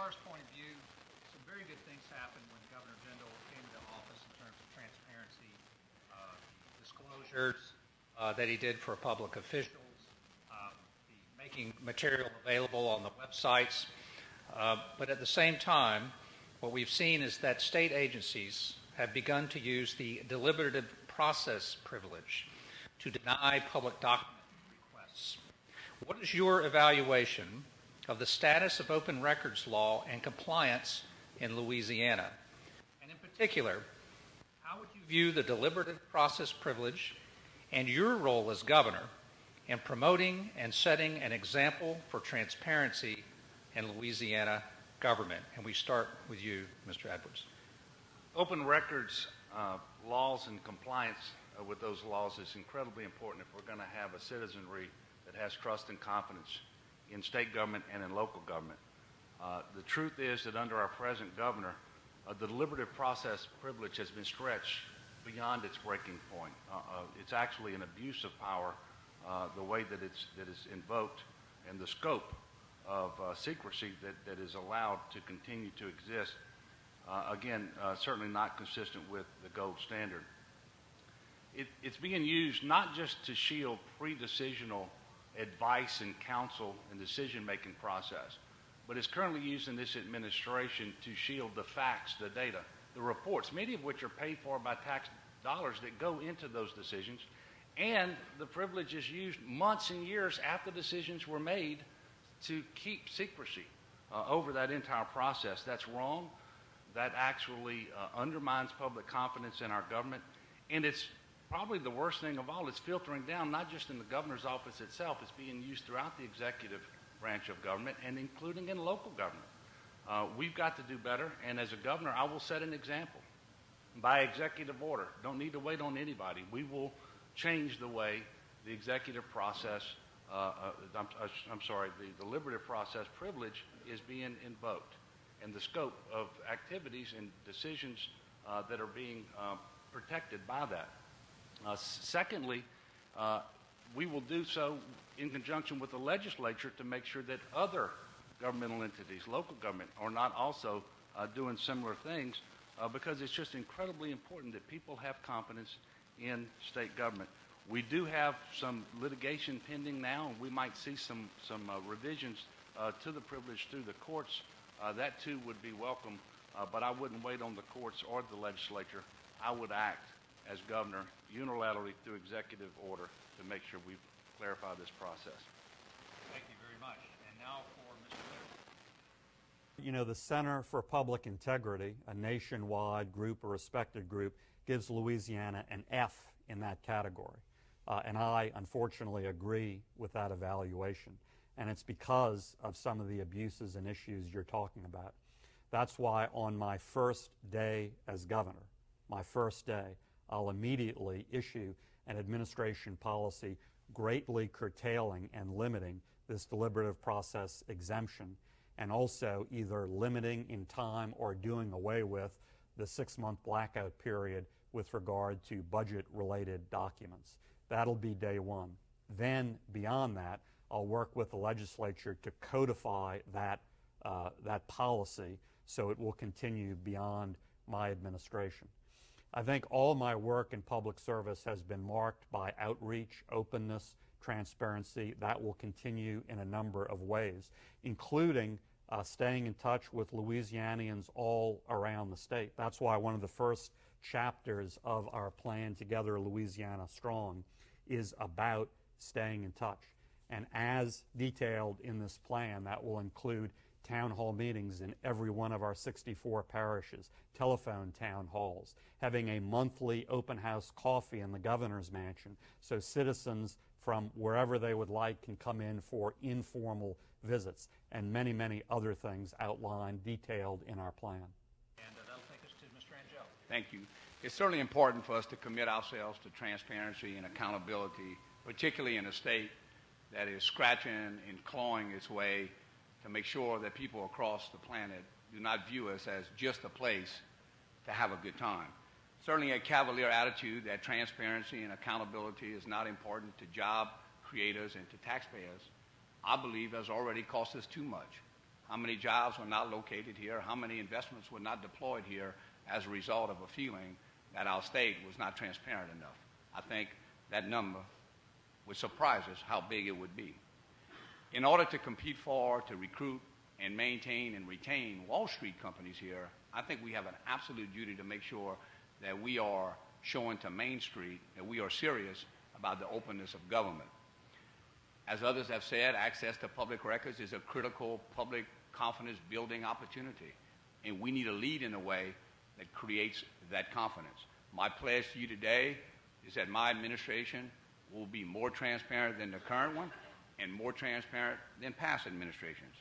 FAR's point of view, some very good things happened when Governor Jindal came into office in terms of transparency, disclosures that he did for public officials, making material available on the websites. But at the same time, what we've seen is that state agencies have begun to use the deliberative process privilege to deny public document requests. What is your evaluation of the status of open records law and compliance in Louisiana? And in particular, how would you view the deliberative process privilege and your role as governor in promoting and setting an example for transparency in Louisiana government? And we start with you, Mr. Edwards. Open records laws and compliance with those laws is incredibly important if we're going to have a citizenry that has trust and confidence in state government and in local government. The truth is that under our present governor, the deliberative process privilege has been stretched beyond its breaking point. It's actually an abuse of power, the way that it's invoked, and the scope of secrecy that is allowed to continue to exist. Again, certainly not consistent with the gold standard. It's being used not just to shield pre-decisional advice and counsel and decision-making process, but it's currently used in this administration to shield the facts, the data, the reports, many of which are paid for by tax dollars that go into those decisions, and the privilege is used months and years after decisions were made to keep secrecy over that entire process. That's wrong. That actually undermines public confidence in our government, and it's probably the worst thing of all. It's filtering down not just in the governor's office itself, it's being used throughout the executive branch of government and including in local government. We've got to do better, and as a governor, I will set an example. By executive order, don't need to wait on anybody. We will change the way the executive process, the deliberative process privilege is being invoked, and the scope of activities and decisions that are being protected by that. Secondly, we will do so in conjunction with the legislature to make sure that other governmental entities, local government, are not also doing similar things because it's just incredibly important that people have confidence in state government. We do have some litigation pending now, and we might see some revisions to the privilege through the courts. That too would be welcome, but I wouldn't wait on the courts or the legislature. I would act as governor unilaterally through executive order to make sure we clarify this process. Thank you very much. And now for Mr. Leonard. You know, the Center for Public Integrity, a nationwide group, a respected group, gives Louisiana an F in that category. And I, unfortunately, agree with that evaluation. And it's because of some of the abuses and issues you're talking about. That's why on my first day as governor, my first day, I'll immediately issue an administration policy greatly curtailing and limiting this deliberative process exemption, and also either limiting in time or doing away with the 6-month blackout period with regard to budget-related documents. That'll be day one. Then, beyond that, I'll work with the legislature to codify that policy so it will continue beyond my administration. I think all my work in public service has been marked by outreach, openness, transparency. That will continue in a number of ways, including staying in touch with Louisianians all around the state. That's why one of the first chapters of our plan, Together Louisiana Strong, is about staying in touch. And as detailed in this plan, that will include town hall meetings in every one of our 64 parishes, telephone town halls, having a monthly open house coffee in the governor's mansion so citizens from wherever they would like can come in for informal visits, and many, many other things outlined, detailed in our plan. And that'll take us to Mr. Angel. Thank you. It's certainly important for us to commit ourselves to transparency and accountability, particularly in a state that is scratching and clawing its way to make sure that people across the planet do not view us as just a place to have a good time. Certainly a cavalier attitude that transparency and accountability is not important to job creators and to taxpayers, I believe has already cost us too much. how many jobs were not located here, how many investments were not deployed here as a result of a feeling that our state was not transparent enough. I think that number would surprise us how big it would be. In order to compete for, to recruit, and maintain and retain Wall Street companies here, I think we have an absolute duty to make sure that we are showing to Main Street that we are serious about the openness of government. As others have said, access to public records is a critical public confidence building opportunity, and we need to lead in a way that creates that confidence. My pledge to you today is that my administration will be more transparent than the current one and more transparent than past administrations.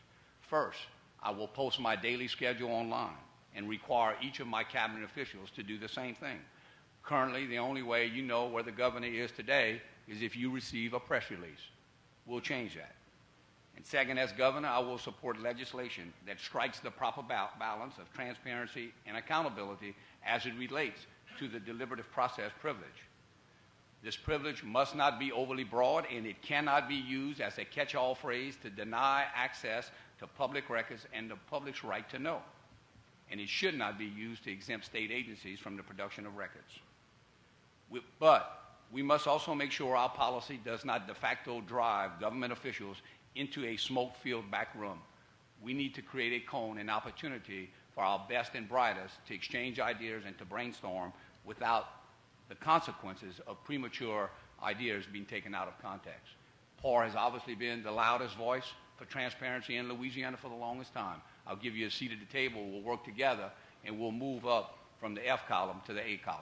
First, I will post my daily schedule online and require each of my cabinet officials to do the same thing. Currently, the only way you know where the governor is today is if you receive a press release. We'll change that. And second, as governor, I will support legislation that strikes the proper balance of transparency and accountability as it relates to the deliberative process privilege. This privilege must not be overly broad, and it cannot be used as a catch-all phrase to deny access to public records and the public's right to know. And it should not be used to exempt state agencies from the production of records. But we must also make sure our policy does not de facto drive government officials into a smoke-filled back room. We need to create a cone and opportunity for our best and brightest to exchange ideas and to brainstorm without the consequences of premature ideas being taken out of context. PAR has obviously been the loudest voice for transparency in Louisiana for the longest time. I'll give you a seat at the table. We'll work together, and we'll move up from the F column to the A column.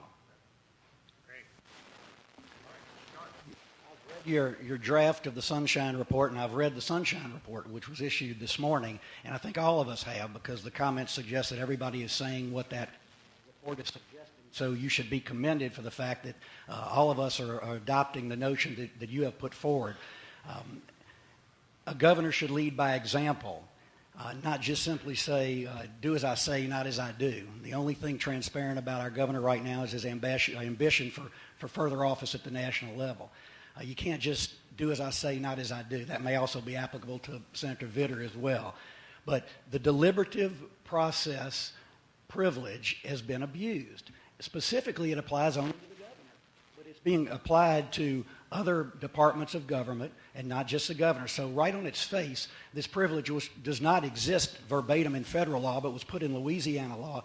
Your draft of the Sunshine Report, and I've read the Sunshine Report, which was issued this morning, and I think all of us have, because the comments suggest that everybody is saying what that report is suggesting. So you should be commended for the fact that all of us are adopting the notion that you have put forward. A governor should lead by example, not just simply say, do as I say, not as I do. The only thing transparent about our governor right now is his ambition for further office at the national level. You can't just do as I say, not as I do. That may also be applicable to Senator Vitter as well. But the deliberative process privilege has been abused. Specifically, it applies only to the governor, but it's being applied to other departments of government and not just the governor. So right on its face, this privilege does not exist verbatim in federal law, but was put in Louisiana law,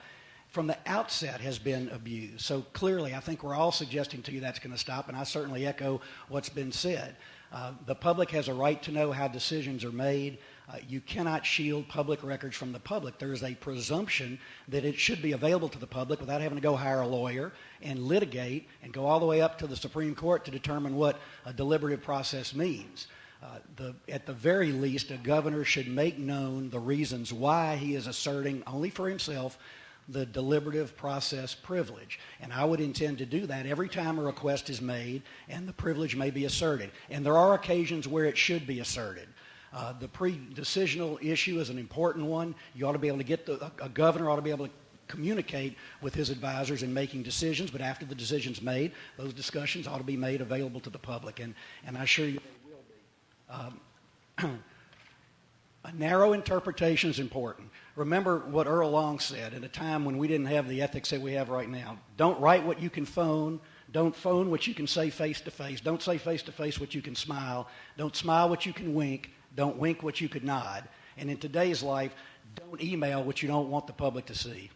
from the outset has been abused. So clearly, I think we're all suggesting to you that's going to stop, and I certainly echo what's been said. The public has a right to know how decisions are made. You cannot shield public records from the public. There is a presumption that it should be available to the public without having to go hire a lawyer and litigate and go all the way up to the Supreme Court to determine what a deliberative process means. At the very least, a governor should make known the reasons why he is asserting only for himself the deliberative process privilege. And I would intend to do that every time a request is made and the privilege may be asserted. And there are occasions where it should be asserted. The pre-decisional issue is an important one. You ought to be able to get a governor ought to be able to communicate with his advisors in making decisions, but after the decision's made, those discussions ought to be made available to the public. And I assure you they will be. A narrow interpretation is important. Remember what Earl Long said at a time when we didn't have the ethics that we have right now. Don't write what you can phone. Don't phone what you can say face-to-face. Don't say face-to-face what you can smile. Don't smile what you can wink. Don't wink what you could nod. And in today's life, don't email what you don't want the public to see.